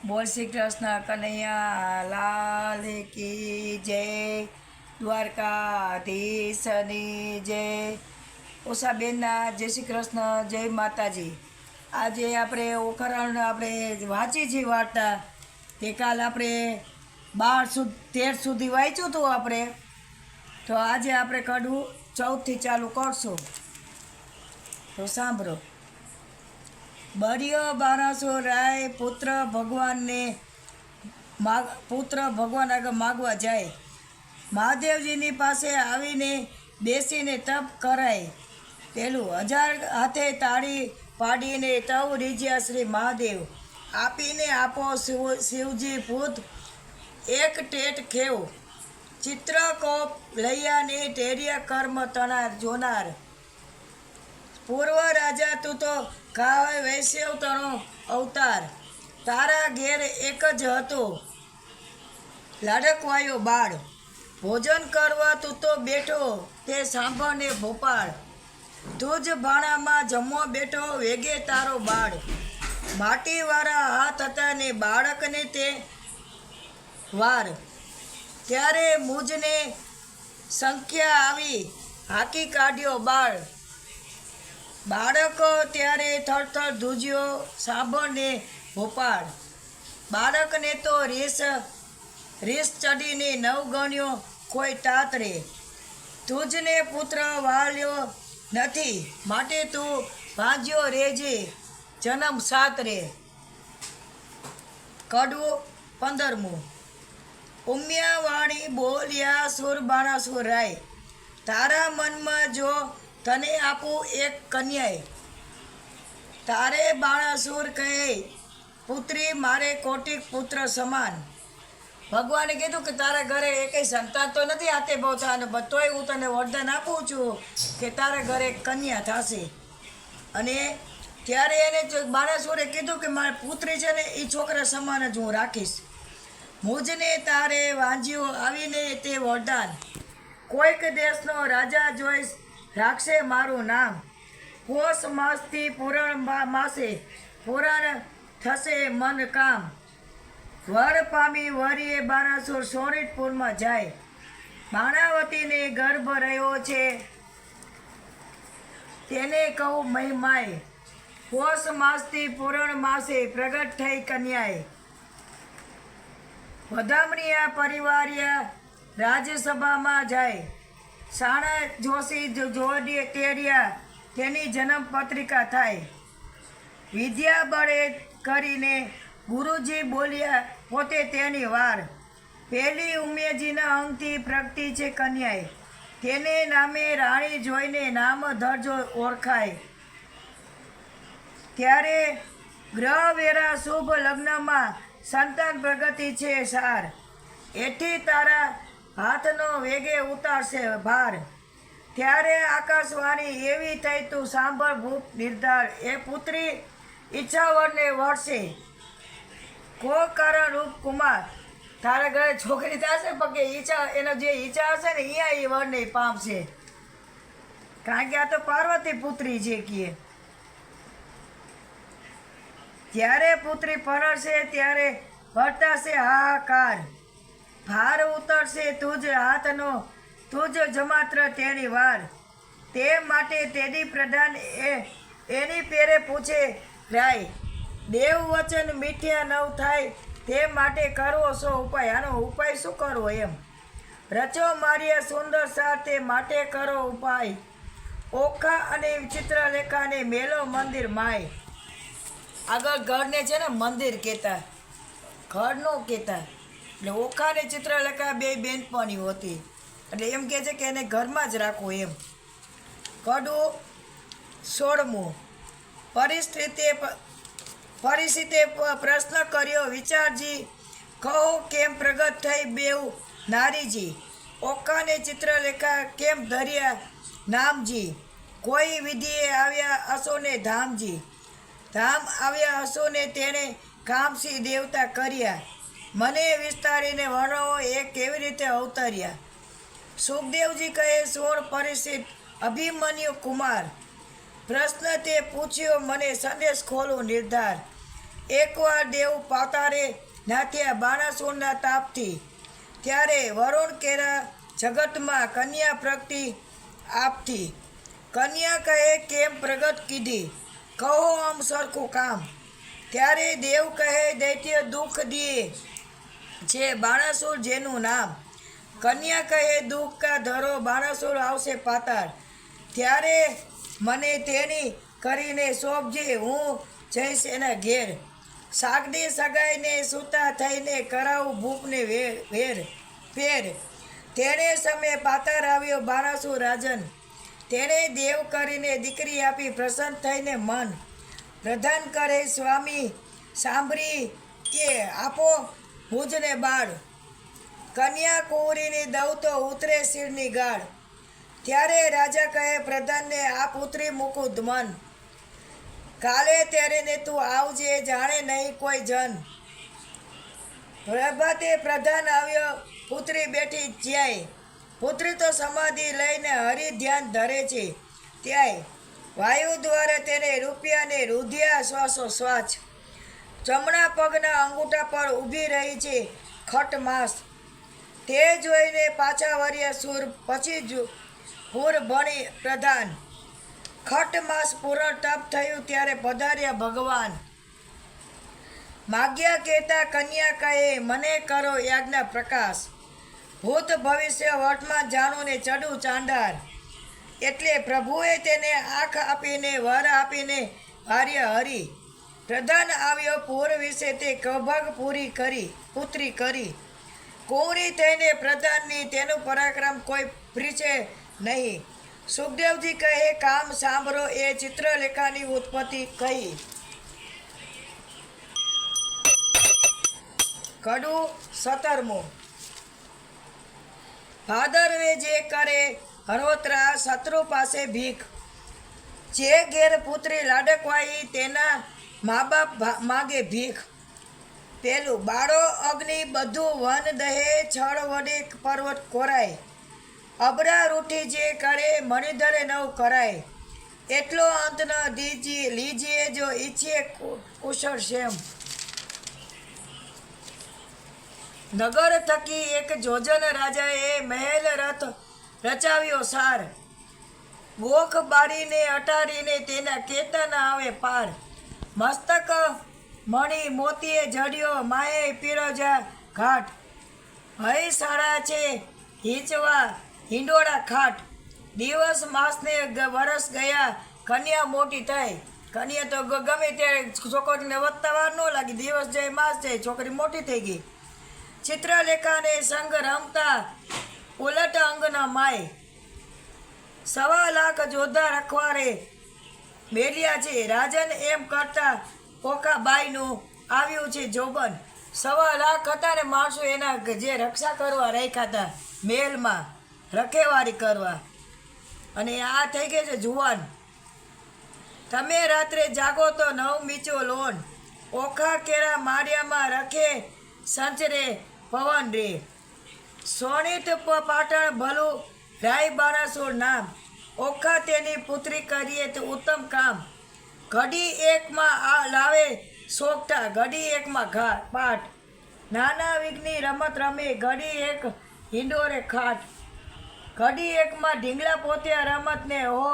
બોલ શ્રી કૃષ્ણ કનૈયા લાલ કી જય, દ્વારકાધીશની જય, ઉષાબેનના જય શ્રી કૃષ્ણ, જય માતાજી. આજે આપણે ઓખરણ આપણે વાંચી છીએ વાર્તા. તે કાલ આપણે 13 સુધી વાંચ્યું હતું આપણે. તો આજે આપણે કડવું 14થી ચાલુ કરશું. તો સાંભળો. બળિયો બારાસો રાય પુત્ર ભગવાન આગળ માગવા જાય. મહાદેવજીની પાસે આવીને બેસીને તપ કરાય. પેલું 1000 હાથે તાળી પાડીને તવ રીજ્યા શ્રી મહાદેવ. આપીને આપો શિવજી ભૂત એક ટેટ ખેવ. ચિત્રકોપ લૈયાને ટેરિયા કર્મ તણાર જોનાર. પૂર્વ રાજા તું તો કાવે વૈષ્ણવ તણો અવતાર. તારા ઘેર એક જ હતો લાડકવાયો બાળ. ભોજન કરવા તું તો બેઠો તે સાંભળને ભોપાળ. તું જ ભાણામાં જમવા બેઠો વેગે તારો બાળ. માટીવાળા હાથ હતા ને બાળકને તે વાર. ત્યારે મુજને સંખ્યા આવી હાકી કાઢ્યો બાળ. બાળકો ત્યારે થરથર ધ્રુજ્યો સાંભળને ભોપાળ. બાળકને તો રીસ ચડીને નવગણ્યો કોઈ તાતરે. તુજને પુત્ર વાલ્યો નથી માટે તું ભાંજ્યો રેજે જન્મ સાતરે. કડવું 15મું. ઉમિયાવાણી બોલ્યા સુર બાણાસુર રાય. તારા મનમાં જો તને આપું એક કન્યાય. તારે બાણાસુર કહે પુત્રી મારે કોટિક પુત્ર સમાન. ભગવાને કીધું કે તારા ઘરે એકેય સંતાન તો નથી હાથે બહુ થવાનું, તોય હું તને વરદાન આપું છું કે તારા ઘરે કન્યા થશે. અને ત્યારે એને બાણાસુરે કીધું કે મારી પુત્રી છે ને એ છોકરા સમાન જ હું રાખીશ. મુજને તારે વાંજ્યો આવીને તે વરદાન. કોઈક દેશનો રાજા જોઈ રાખશે મારું નામ. પોષ માસથી પૂરણ માસે પૂરણ થશે મન કામ. વર પામી વરીએ બાણાસુર સોનિતપુરમાં જાય. બાણાવતીને ગર્ભ રહ્યો છે તેને કહું મહિમાય. પોષ માસથી પૂરણ માસે પ્રગટ થઈ કન્યાએ. વધામણીયા પરિવારિયા રાજ્યસભામાં જાય. સાણા જોશી જોડીએ તેરિયા તેની જન્મ પત્રિકા થાય. વિદ્યા બળે કરીને ગુરુજી બોલ્યા પોતે તેની વાર. પહેલી ઉમેજીના અંગથી પ્રગતિ છે કન્યાએ. તેને નામે રાણી જોઈને નામ ધરજો ઓળખાય. ત્યારે ગ્રહવેરા શુભ લગ્નમાં સંતાન પ્રગતિ છે સાર. એથી તારા હાથનો વેગે ઉતારશે ભાર. ત્યારે આકાશવાણી એવી થઈ તું સાંભળ ભૂપ નિર્ધાર. એ પુત્રી ઈચ્છાવરને વળશે કો કારણ રૂપ કુમાર. તારા ઘરે છોકરી થશે પણ કે ઈચ્છા એનો જે ઈચ્છા હશે ને અહીંયા એ વરને પામશે. કારણ કે આ તો પાર્વતી પુત્રી છે કીએ. જ્યારે પુત્રી પરણશે ત્યારે વર્તાશે હાહાકાર. ભાર ઉતરશે તુજ હાથનો તુજ જમાત્ર તેની વાર. તે માટે તેદી પ્રધાન એની પેરે પૂછે રાય. દેવ વચન મીઠ્યા નવ થાય તે માટે કરવો શો ઉપાય. આનો ઉપાય શું કરવો એમ. રચો માર્યા સુંદર સાર તે માટે કરો ઉપાય. ઓખા અને ચિત્રલેખાને મેલો મંદિર માય. આગળ ઘરને છે ને મંદિર કહેતા, ઘર ન કહેતા. એટલે ઓખા ને ચિત્રલેખા બે બેનપણીઓ હતી એટલે એમ કહે છે કે એને ઘરમાં જ રાખવું એમ. કડવું 16મું. પરિસ્થિતે પ્રશ્ન કર્યો વિચારજી કહો કેમ પ્રગટ થઈ બેઉ નારીજી. ઓખાને ચિત્રલેખા કેમ ધર્યા નામજી. કોઈ વિધિએ આવ્યા અસોને ધામજી. ધામ આવ્યા હસોને તેણે કામસી દેવતા કર્યા. મને વિસ્તારીને વર્ણવો એ કેવી રીતે અવતર્યા. સુખદેવજી કહે સોળ પરિસ્થિત અભિમન્યુ કુમાર. પ્રશ્ન તે પૂછ્યો મને સંદેશ ખોલું નિર્ધાર. એકવાર દેવ પાતારે નાથ્યા બાણાસુરના તાપથી, ત્યારે વરુણ કેરા જગતમાં કન્યા પ્રગતિ આપથી. કન્યા કહે કેમ પ્રગટ કીધી, કહો આમ સરખું કામ. ત્યારે દેવ કહે દૈત્ય દુઃખ દીએ છે બાણાસુર જેનું નામ. કન્યા કહે દુઃખ કા ધરો બાણાસુર આવશે પાતાળ. ત્યારે મને તેની કરીને સોંપજે, હું જઈશ એના ઘેર. સાગડી સગાઈને સૂતા થઈને કરાવું ભૂપને ફેર. તેણે સમયે પાતાળ આવ્યો બાણાસુર રાજન. તેણે દેવ કરીને દીકરી આપી પ્રસન્ન થઈને મન. પ્રધાન કરે સ્વામી સાંભળી કે આપો મુજને બાળ. કન્યા કુંવરીની દઉં તો ઉતરે શિરની ગાળ. ત્યારે રાજા કહે પ્રધાનને આ પુત્રી મુકુદ મન. કાલે ત્યારે તું આવજે જાણે નહીં કોઈ જન. પ્રભાતે પ્રધાન આવ્યો પુત્રી બેઠી જ્યાંય. પુત્રી તો સમાધિ લઈને હરિ ધ્યાન ધરે છે ત્યાંય. વાયુ દ્વારા તેને રૂપિયાને રૂધિયા શ્વાસો શ્વાસ. જમણા પગના અંગૂઠા પર ઊભી રહી છે ખટ માસ. તે જોઈને પાછા વર્યા સુર, પછી હુર ભણી પ્રધાન. ખટ માસ પૂરણ તપ થયું ત્યારે પધાર્યા ભગવાન. માગ્યા કહેતા કન્યા કહે મને કરો યાજ્ઞા પ્રકાશ. ભૂત ભવિષ્ય વર્તમાન જાણું ને ચડું ચાંડાર. એટલે પ્રભુએ તેને આંખ આપીને વર આપીને ભાર્ય હરી. પ્રધાન આવ્યો પૂર વિશે તે કભગ પુત્રી કરી. કુંવરી થઈને પ્રધાનની તેનું પરાક્રમ કોઈ પ્રીછે નહીં. સુખદેવજી કહે કામ સાંભળો એ ચિત્રલેખાની ઉત્પત્તિ કહી. કડું 17. ભાદરવે જે કરે હરોત્રા શત્રુ પાસે ભીખ. જે ઘેર પુત્રી લાડકવાઈ તેના મા બાપ માગે ભીખ. પેલું બાળો અગ્નિ બધું વન દહે, છળ વડે પર્વત કોરાય. અબરા રૂઠી જે કરે મણિધરે નવ કરાય. એટલો અંત ન લીજીએ જો ઈચ્છે કુશળ શેમ. નગર થકી એક જોજન રાજાએ મહેલ રથ રચાવ્યો સાર. ગોખ બાળીને અટારીને તેના કેતન આવે પાર. મસ્તક મણી મોતીએ જડ્યો માએ પીરોજા ઘાટ. હઈ સાડા છે હિંચવા હિંડોળા ખાટ. દિવસ માસને વરસ ગયા કન્યા મોટી થઈ. કન્યા તો ગમે ત્યારે છોકરીને વધતા વાર ન લાગી. દિવસ જાય માસ જાય છોકરી મોટી થઈ ગઈ. ચિત્રલેખાને સંગ રમતા ઉલટ અંગના માય. 1.25 લાખ જોધા રખવારે મેલ્યા છે. રાજન એમ કરતા ઓકાબાઈનું આવ્યું છે જોબન. 1.25 લાખ હતા ને માણસો એના જે રક્ષા કરવા રાખ્યા હતા મહેલમાં, રખેવારી કરવા. અને આ થઈ ગઈ છે જુવાન. તમે રાત્રે જાગો તો નવ મીચો લોન. ઓખા કેરા માળિયામાં રખે સંચરે પવન રે. સોનિત પાટણ ભલું રાય બાણાસુર નામ. ઓખા તેની પુત્રી કરીએ તો ઉત્તમ કામ. ઘડી એકમાં આ લાવે સોગઠા, ઘડી એકમાં પાઠ. નાના વિઘ્ની રમત રમે, ઘડી એક હિંડોરે ખાટ. ઘડી એકમાં ઢીંગલા પોત્યા રમતને હો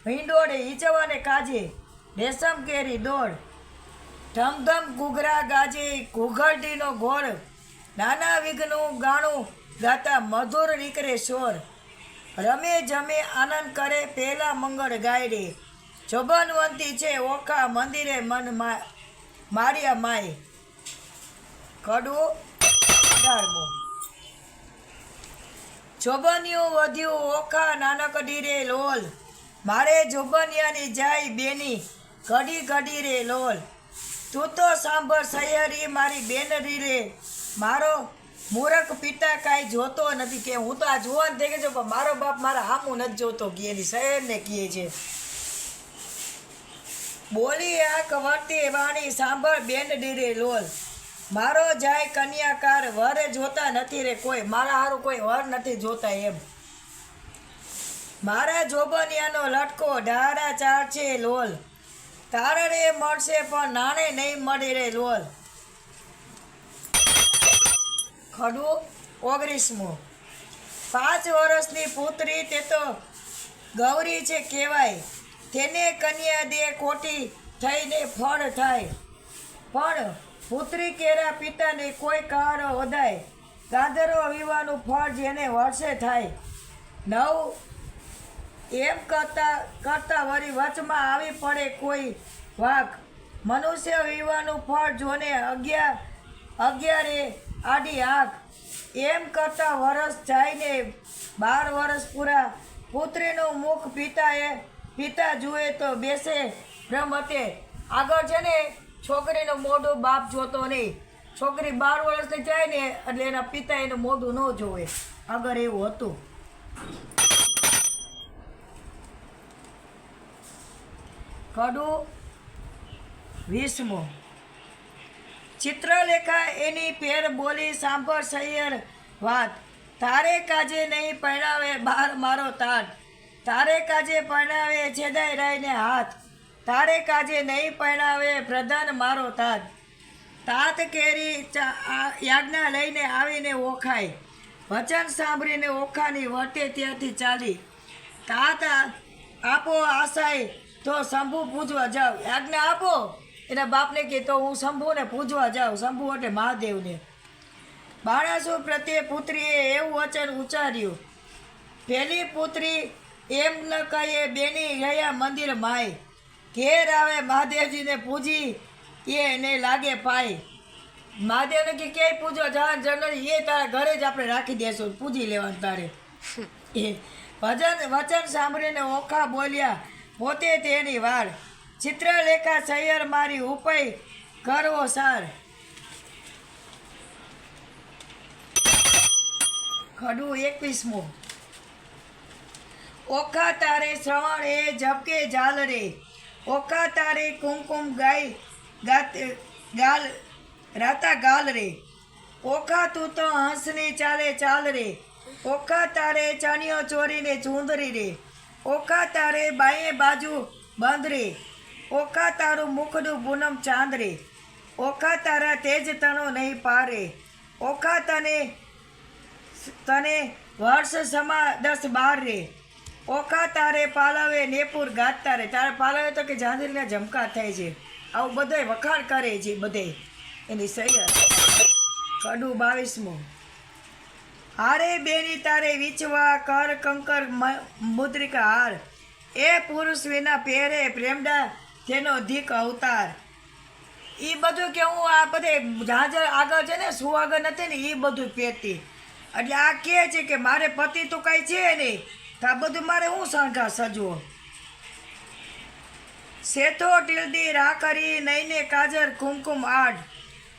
હિંડોળે હિંચવાને કાજે. રેશમ કેરી દોડ ધમધમ ઘૂઘરા ગાજે, ઘૂઘરડીનો ઘોર. નાના વિઘ્નું ગાણું ગાતા મધુર નીકળે શોર. રમે જમે આનંદ કરે પહેલા મંગળ ગાયડે. જોબનવંતી છે ઓખા મંદિરે મન માર્યા માય. કડવું 18. જોબનિયું વધ્યું ઓખા નાનકડી રે લોલ. મારે જોબનિયાની જાય બેની ઘડી ઘડી રે લોલ. તું તો સાંભળ સૈયરી મારી બેનરી રે. મારો મૂરખ પિતા કાંઈ જોતો નથી. કે હું તો આ જુવાન થઈ ગયો છું પણ મારો બાપ મારા હામું નથી જોતો. ગયેલી શહેરને કહે છે. બોલી આંખ વર્તી વાણી સાંભળ બેનડી રે લોલ. મારો જાય કન્યાકાર વર જોતા નથી રે કોઈ. મારા હારું કોઈ વર નથી જોતા એમ. મારા જોબનિયાનો લટકો ઢારા ચાર છે લોલ. તારણે મળશે પણ નાણે નહીં મળી રે લોલ. ખડું 19મું. 5 વર્ષની પુત્રી તે તો ગૌરી છે કહેવાય, તેને કન્યા દે ખોટી થઈને ફળ થાય. પણ પુત્રી કેરા પિતાને કોઈ કારણ વધાય, ગાંધર્વ વિવાહનું ફળ જેને વર્ષે થાય. 9 એમ કરતા વળી વચમાં આવી પડે કોઈ વાક, મનુષ્ય વિવાહનું ફળ જોને 11 આડી આંખ. એમ કરતા વરસ જાયને 12 વર્ષ પૂરા, પુત્રીનું મુખ પિતા જુએ તો બેસે બ્રહ્મતે. આગળ છે ને છોકરીનું મોઢું બાપ જોતો નહીં, છોકરી 12 વર્ષની જાય ને એટલે એના પિતા એનું મોઢું ન જોવે. આગળ એવું હતું. ખડું 20મું. ચિત્રલેખા એની પેર બોલી સાંભળ સૈયર વાત, તારે કાજે નહીં પરણાવે બાર મારો તાટ, તારે કાજે પરણાવે છેદાઈ રહીને હાથ, તારે કાજે નહીં પરણાવે પ્રધાન મારો તાત. તાત કેરી યાજ્ઞા લઈને આવીને ઓખાય, વચન સાંભળીને ઓખાની વર્તે ત્યાંથી ચાલી. તાત આપો આશાય તો શંભુ પૂજવા જાવ. યાજ્ઞા આપો એના બાપને કહે તો હું શંભુને પૂજવા જાઉં. શંભુ એટલે મહાદેવને. બાણાસુર પ્રત્યે પુત્રીએ એવું વચન ઉચ્ચાર્યું, પહેલી પુત્રી એમ ન કહીએ બેની ગયા મંદિર માય, ઘેર આવે મહાદેવજીને પૂજી એને લાગે પાય. મહાદેવને કે ક્યાંય પૂજવા જવાનું જરૂર, એ તારા ઘરે જ આપણે રાખી દેશું, પૂજી લેવાનું તારે. એ વચન સાંભળીને ઓખા બોલ્યા પોતે તેની વાળ, ચિત્રલેખા સૈયર મારી ઉપય કરવો સાર. ખડું 21મું. ઓખા તારે શ્રવણ એ ઝબકે જાલ રે, ઓખા તારે કુમકુમ ગાલ રાતા ગાલ રે, ઓખા તું તો હંસની ચાલે ચાલ રે, ઓખા તારે ચણિયો ચોરીને ચૂંદરી રે, ઓખા તારે બાયે બાજુ બંધ રે, ઓખા તારું મુખડું પૂનમ ચાંદ રે, ઓખા તારા તેજ તણો નહીં પારે, ઓખા તને વર્ષ સમા 10-12 રે, ઓખા તારે પાલવે નેપુર ગાતા રે. તારે પાલવે તો કે જાંજરીના ઝમકા થાય છે. આવું બધાય વખાણ કરે છે બધે એની સૈયર. ખડું 22મું. હારે બેની તારે વીચવા કર કંકર મુદ્રિકા હાર, એ પુરુષ વિના પહેરે પ્રેમડા તેનો ધીક અવતાર. એ બધું કે હું આ બધે ઝાંઝર આગળ છે ને સુહાગર નથી ને એ બધું પહેરતી. એટલે આ કહે છે કે મારે પતિ તો કાંઈ છે નહીં, તો આ બધું મારે હું શણગાર સજવો. શેથો ટીલદી રાખરી નઈને કાજર કુમકુમ આડ,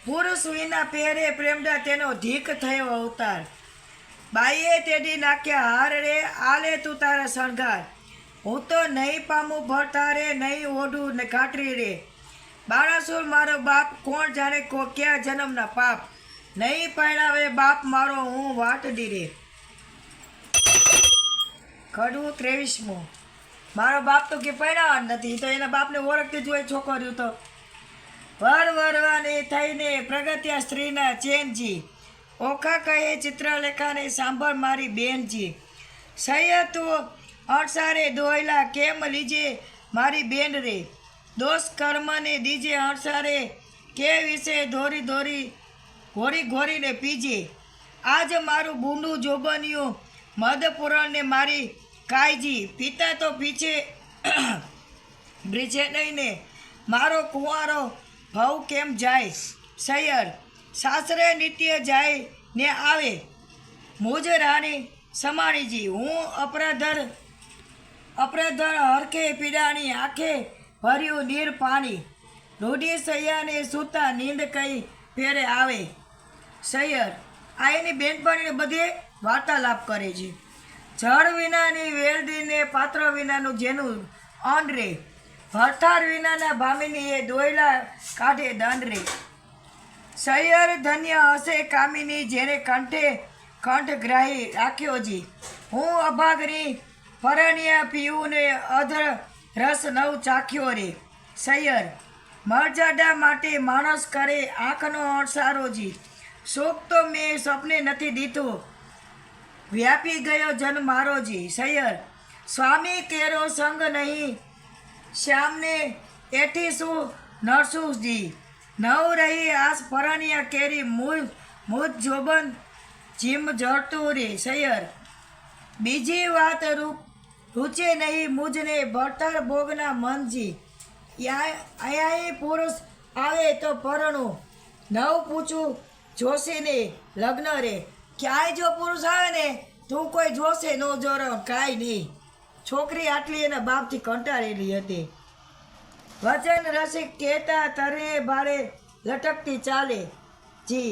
પુરુષ વિના પહેરે પ્રેમડા તેનો ધીક થયો અવતાર. બાઈએ તેડી નાખ્યા હાર રે, આલે તું તારા શણગાર, હું તો નહીં પામું ભરતારે નહીં ઓઢું ને ઘાટરી રે. બાણાસુર મારો બાપ કોણ જાણે ક્યાં જન્મના પાપ, નહીં પરણાવે બાપ મારો હું વાટડી રે. ખડું 23મું. મારો બાપ તો કે પરણાવા નથી, તો એના બાપને ઓળખતી જ હોય છોકરીઓ તો. વરવાની થઈને પ્રગત્યા સ્ત્રીના ચેનજી, ઓખા કહે ચિત્રલેખાને સાંભળ મારી બેનજી, સૈયર તું અણસારે દોયલા કેમ લીજે મારી બેન રે, દોષ કર્મને દીજે અણસારે કે વિશે ઘોરીને પીજે. આજ મારું બૂંડું જોબન્યું મધપુરણને મારી કાયજી, પિતા તો પીછે બ્રીજે નહીં ને મારો કુંવારો ભાવ કેમ જાય. સૈયર સાસરે નિત્ય જાય ને આવે, મુજ રાણી સમાણીજી, હું અપરાધર હરખે પીડાણી આંખે ભર્યું નીર પાણી, રૂઢી સૈયાને સૂતા નીંદ કઈ ફેરે આવે. સૈયર આ એની બેનપણીને બધે વાર્તાલાપ કરે છે. જળ વિનાની વેરદીને પાત્ર વિનાનું જેનું અન્ન રે, ભરથાર વિનાના ભામિની એ દોયલા કાઢે દંડ રે. સૈયર ધન્ય હશે કામિની જેને કંઠ ગ્રાહી રાખ્યો જી, હું અભાગની ફરણિયા પીવું ને અધર રસ નવ ચાખ્યો રે. સૈયર મરજાડા માટે માણસ કરે આંખનો અણસારો જી, સુખ તો મેં સપને નથી દીધું, વ્યાપી ગયો જન મારો જી. સૈયર સ્વામી કેરો સંગ નહીં, શ્યામને એથી શું નરસું જી, નવ રહી આસ પરણ્યા કેરી મુજ જોબન જીમ જડતું રે. સૈયર બીજી વાત રૂચે નહીં મુજને ભરતર ભોગના મનજી, અહીંયા પુરુષ આવે તો પરણું, નવ પૂછું જોશીને લગ્ન રે. ક્યાંય જો પુરુષ આવે ને તું કોઈ જોશે ન જોરો કાંઈ નહીં. છોકરી આટલી એના બાપથી કંટાળેલી હતી. વચન રસિક કહેતા તરે ભારે લટકતી ચાલે જી,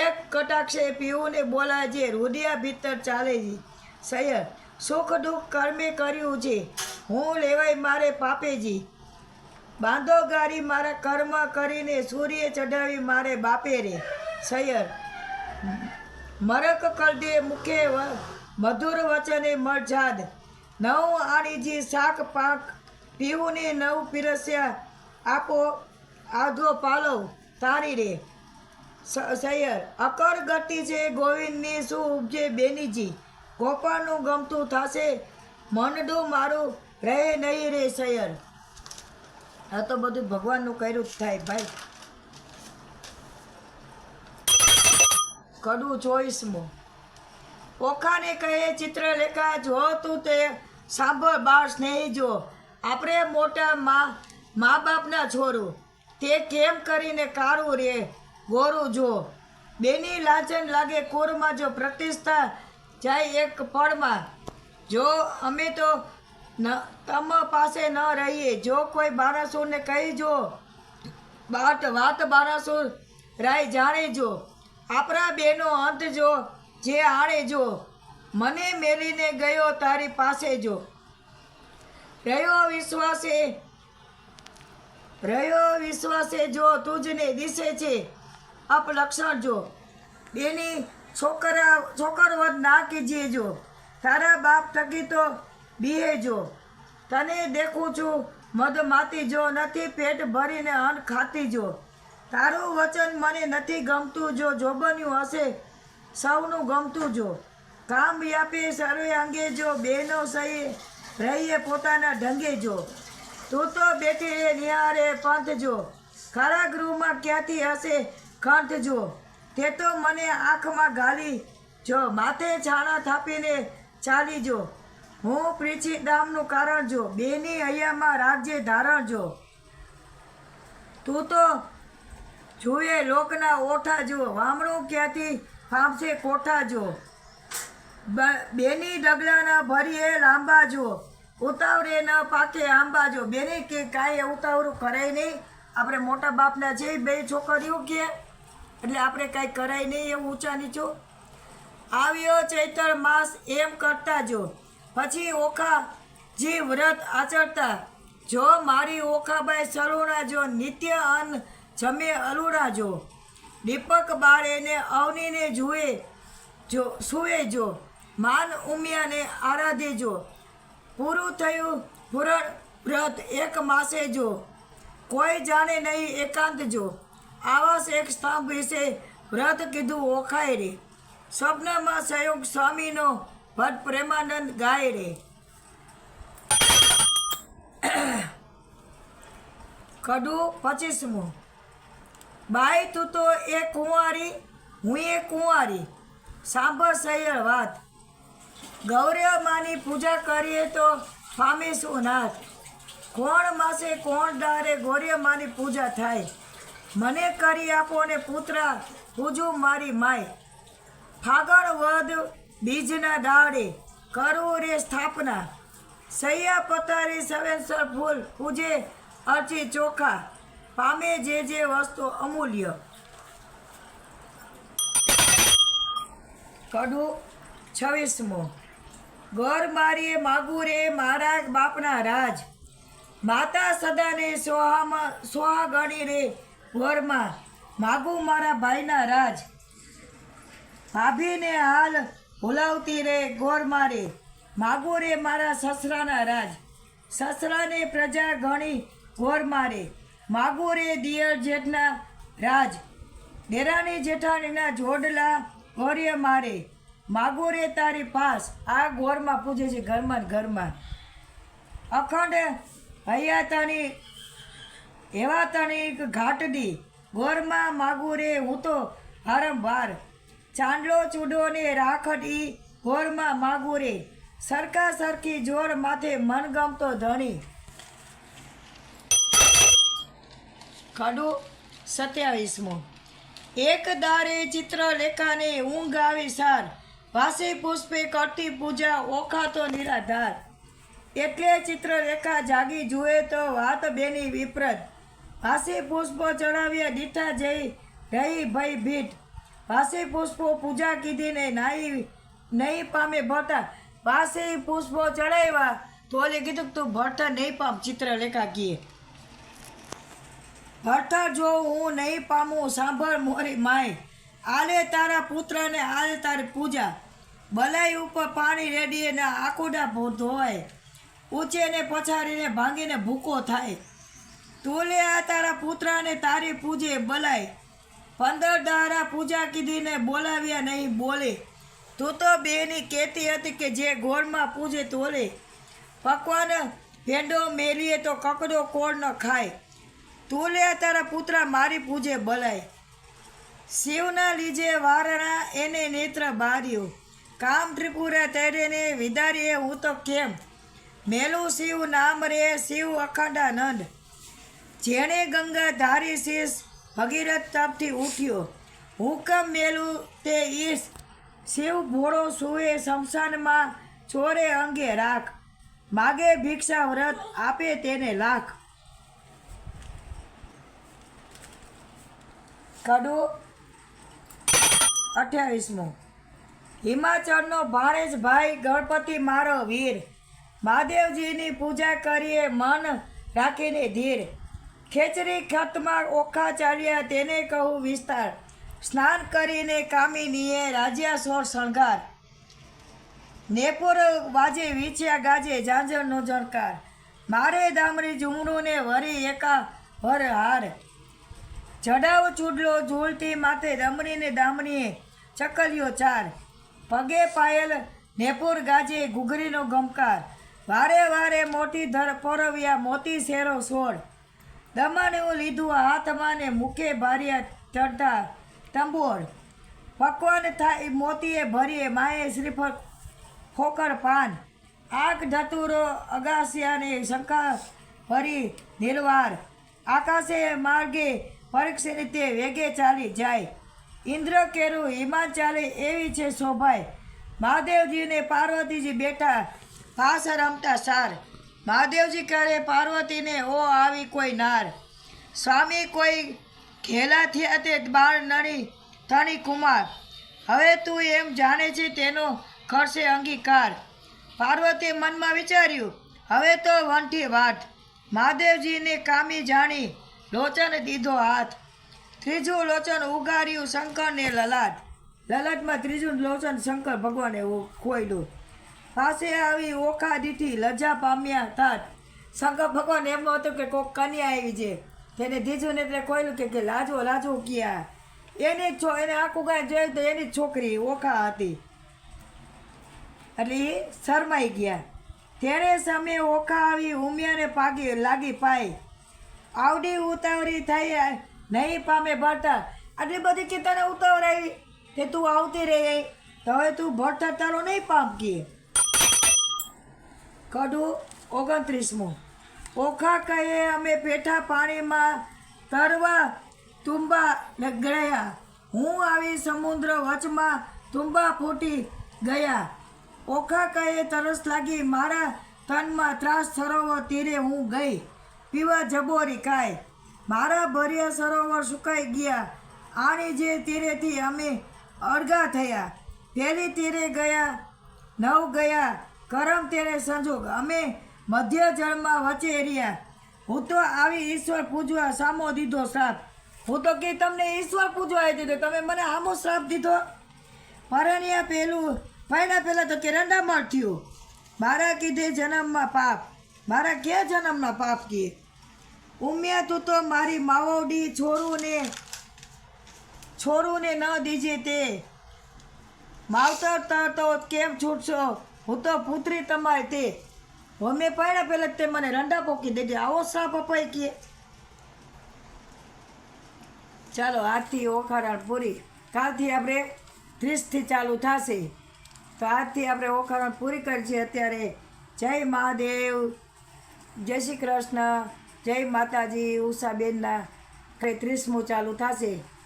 એક કટાક્ષે પીવુંને બોલાય જે રૂડિયા ભીતર ચાલે જી. સૈયર સુખ દુઃખ કર્મે કર્યું છે, હું લેવાય મારે પાપેજી, બાંધો ગારી મારા કર્મ કરીને સૂર્ય ચઢાવી મારે બાપે રે. સૈયર મરક કલદે મુખે મધુર વચને મરજાદ, નવ આણીજી શાક પાક પીવુંને નવ પીરસ્યા આપો આધો પાલવ તારી રે. સૈયર અકર ગતિ છે ગોવિંદની શું ઉપજે બેનીજી, ગોપાળનું ગમતું થશે મનડું મારું રહે નહીં રે. સૈયર આ તો બધું ભગવાનનું કર્યું જ થાય ભાઈ. કડું 24મું. ઓખાને કહે ચિત્રલેખા જો તું તે સાંભળ બાળ સ્નેહી જો, આપણે મોટા મા બાપના છોરું, તે કેમ કરીને કાળું રે ગોરું જો, બેની લાંચન લાગે કુરમાં જો પ્રતિષ્ઠા જાય એક પળમાં, જો અમે તો તમ પાસે ન રહીએ, જો કોઈ બારાસુરને કહી જો વાત બારાસુર રાય જાણે જો, આપણા બેનો અંત જો જે આણે જો, મને મેલીને ગયો તારી પાસે જો, રહ્યો વિશ્વાસે જો તુજને દિશે છે અપલક્ષણ જો, બેની છોકરવદ ના કીજીએ જો, તારા બાપ થકી તો બીહે જો, તને દેખું છું મધમાતી જો, નથી પેટ ભરીને અન્ન ખાતી જો, તારું વચન મને નથી ગમતું જો, જોબન્યું હશે સૌનું ગમતું જો, કામ વ્યાપી સર્વે અંગે જો, બેનો સહી રહીએ પોતાના ઢંગે જો, તું તો બેઠી રે નિહારે પંથ જો, ખરા ગૃહમાં ક્યાંથી હશે કંઠ જો, તે તો મને આંખમાં ગાલી જો, માથે છાણા થાપીને ચાલી જો, હું પ્રીચી દામનું કારણ જો, બેની હૈયામાં રાખજે ધારણ જો, તું તો જુએ લોકના ઓઠા જો, વામણું ક્યાંથી ફાંફશે કોઠા જો, બેની ડગલાના ભરીએ લાંબા જો, ઉતાવળે ન પાકે આંબા જો. બેની કે કાંઈ ઉતાવળું કરાય નહીં, આપણે મોટા બાપના છે બે છોકરીઓ કે એટલે આપણે કાંઈ કરાય નહીં એવું ઊંચા નીચું. આવ્યો ચૈત્ર માસ એમ કરતા જો, પછી ઓખા જી વ્રત આચરતા જો, મારી ઓખાબાઈ સરુણા જો, નિત્ય અન્ન જમે અલુણા જો, દીપક બાળેને અવનીને જુએ જો, સુએ જો, માન ઉમિયાને આરાધે જો, પૂરું થયું પૂરણ વ્રત એક માસે જો, કોઈ જાણે નહીં એકાંત જો, આવાસ એક સ્તંભ વિશે વ્રત કીધું ઓખાય રે, સ્વપ્નમાં સહયોગ સ્વામીનો ભટ્ટ પ્રેમાનંદ ગાય રે. કડું 25મું. બાઈ તું તો એ કુંવારી હું એ કુંવારી, સાંભળ સૈયર વાત, ગૌરવ માની પૂજા કરીએ તો પામીશું નાથ, કોણ માસે કોણ ડારે ગૌરવ માની પૂજા થાય, મને કરી આપો ને પુત્રા પૂજું મારી માય, ફાગણ વદ બીજના ડાળે કરવું રે સ્થાપના, સૈયા પતારી સવેન્સર ફૂલ પૂજે અર્ચી ચોખા, પામે જે વસ્તુ અમૂલ્ય. કડું 26મું. ગોર મારીએ માગું રે મારા બાપના રાજ, માતા સદાને સોહા ગણી રે વરમાં, માગું મારા ભાઈના રાજ, ભાભીને હાલ ભૂલાવતી રે ગોર મારે, માગું રે મારા સસરાના રાજ, સસરાને પ્રજા ઘણી ગોર મારે, માગું રે દિયર જેઠના રાજ, દેરાણી જેઠાણીના જોડલા ગોર્ય મારે, માગું રે તારી પાસ. આ ગોરમાં પૂજે છે ઘરમાં ને ઘરમાં. અખંડ હૈયાતાની એવા તણી ઘાટડી, ગોરમાં માગું રે હું તો વારંવાર, ચાંદલો ચૂડો ને રાખડી ગોરમાં માગું રે, સરખા સરખી જોર માથે મનગમતો ધણી. ખડું 27મો. એક દારે ચિત્રલેખાને ઊંઘ આવી સાર, વાસી પુષ્પે કરતી પૂજા ઓખાતો નિરાધાર. એટલે ચિત્રલેખા જાગી જુએ તો વાત બેની વિપરત, વાસી પુષ્પો ચડાવ્યા દીઠા જઈ રહી ભય ભીટ, વાસી પુષ્પો પૂજા કીધીને નાઈ નહીં પામે ભરતા. વાસી પુષ્પો ચડાવ્યા તો ઓલે કીધું તું ભરતા નહીં પામ. ચિત્રલેખા કીએ ભરતા જો હું નહીં પામું, સાંભળ મોરી માય, આલે તારા પુત્રને આલે તારી પૂજા, બલાઈ ઉપર પાણી રેડીએ ને આકુડા ધોવાય, ઊંચે ને પછાડીને ભાંગીને ભૂકો થાય. તું લે આ તારા પુત્રને તારી પૂજે બલાય, 15 દારા પૂજા કીધીને બોલાવ્યા નહીં બોલે. તું તો બેની કહેતી હતી કે જે ગોળમાં પૂજે તોલે, પકવાન ભેંડો મેલીએ તો કકડો કોળ ન ખાય. તું લે તારા પુત્ર મારી પૂજે બલાય, શિવના લીજે વારણા એને નેત્ર બાર્યો, કામ ત્રિપુરા તૈરેને વિદારીએ હું તો કેમ, મેલું શિવ નામ રે શિવ અખંડાનંદ, જેણે ગંગા ધારી શીશ ભગીરથ તપથી ઉઠ્યો, હુકમ મેલું તે ઈશ, શિવ ભોળો સુએ શમશાનમાં ચોરે અંગે રાખ, માગે ભિક્ષા વ્રત આપે તેને લાખ. ખડું 28મો. હિમાચળનો ભાણેજ ભાઈ ગણપતિ મારો વીર, મહાદેવજીની પૂજા કરીએ મન રાખીને ધીર, ખેચરી ખતમાં ઓખા ચાલ્યા તેને કહું વિસ્તાર, સ્નાન કરીને કામિનીએ રાજ્યા સોળ શણગાર, નેપુર વાજે વીછ્યા ગાજે ઝાંઝરનો ઝણકાર, મારે દામરી ઝુમડુને વરી એકા વર હાર, ચડાવ ચૂડલો ઝૂલતી માથે દમરીને દામરીએ ચકલ્યો ચાર, પગે પાયલ નેપુર ગાજે ઘૂઘરીનો ગમકાર, વારે વારે મોટી ધર પોરવ્યા મોતી શેરો સોળ, દમણું લીધું હાથમાં ને મુખે ભાર્યા ચડતા તંબોળ, પકવાન થાય મોતીએ ભરીએ માએ શ્રીફળ ખોકર પાન, આંખ ધતુરો અગાસિયાને શંકા ભરી નિર્વાર, આકાશે માર્ગે પરીક્ષિત તે વેગે ચાલી જાય, ઇન્દ્ર કેરું હિમાચલે એવી છે શોભાય, મહાદેવજીને પાર્વતીજી બેઠા પાસ રમતા સાર, મહાદેવજી કરે પાર્વતીને ઓ આવી કોઈ નાર, સ્વામી કોઈ ઘેલા થયા તે બાળ નળી ધણી કુમાર, હવે તું એમ જાણે છે તેનો કરશે અંગીકાર. પાર્વતી મનમાં વિચાર્યું હવે તો વંઠી વાત, મહાદેવજીને કામી જાણી લોચન દીધો હાથ, ત્રીજું લોચન ઉગાર્યું શંકરને લલાટ, લલાટમાં ત્રીજું લોચન શંકર ભગવાને ખોયલું, પાસે આવી ઓખા દીઠી લજ્જા પામ્યા તાત. શંકર ભગવાન એમ હતું કે કોઈક કન્યા આવી છે, તેને દીધું ને એટલે ખોયલું કે લાજો લાજો ક્યાં, એની જ એને આખું કાંઈ જોયું તો એની જ છોકરી ઓખા હતી, એટલે એ શરમાઈ ગયા. તેણે સામે ઓખા આવી ઉમિયાને પાગી લાગી પાય, આવડી ઉતાવળી થઈ નહીં પામે ભરતા. આટલી બધી કે તને ઉતાવળ આવી તે તું આવતી રહી તો હવે તું ભરતા તારો નહીં પામ કીએ. ખડું 29મો. ઓખા કહે અમે પેઠા પાણીમાં તરવા તુંબા ગયા, હું આવી સમુદ્ર વચમાં તુંબા ફૂટી ગયા, ઓખા કહે તરસ લાગી મારા તનમાં ત્રાસ સરોવર તીરે હું ગઈ, પીવા જબોરી કાય, મારા ભર્યા સરોવર સુકાઈ ગયા, આણી જે તીરેથી અમે અળગા થયા, પેલી તીરે ગયા નવ ગયા, કરમ તેરે સંજોગ અમે મધ્ય જળમાં વચ્ચે રહ્યા, હું તો આવી ઈશ્વર પૂજવા સામો દીધો શ્રાપ, હું તો કે તમને ઈશ્વર પૂજવા આવી દીધો, તમે મને આમો શ્રાપ દીધો. પરણ્યા પહેલું પહેલાં તો કે રંડામણ થયું, મારા કીધે જન્મમાં પાપ, મારા ક્યાં જન્મના પાપ કીએ. ઉમ્યા તું તો મારી માવડી છોરુને ન દીજે તે માવતર તો કેમ છૂટશો હું તો પુત્રી તમારી તે અમે પડ્યા પહેલાં તે મને રંડા પોકી દેજે આવો શ્રાપ અપાય કે ચાલો આજથી ઓખારણ પૂરી કાલથી આપણે 30થી ચાલુ થશે તો આજથી આપણે ઓખારણ પૂરી કરી છે અત્યારે જય મહાદેવ જય શ્રી કૃષ્ણ જય માતાજી ઉષાબેનના 30મું ચાલુ થશે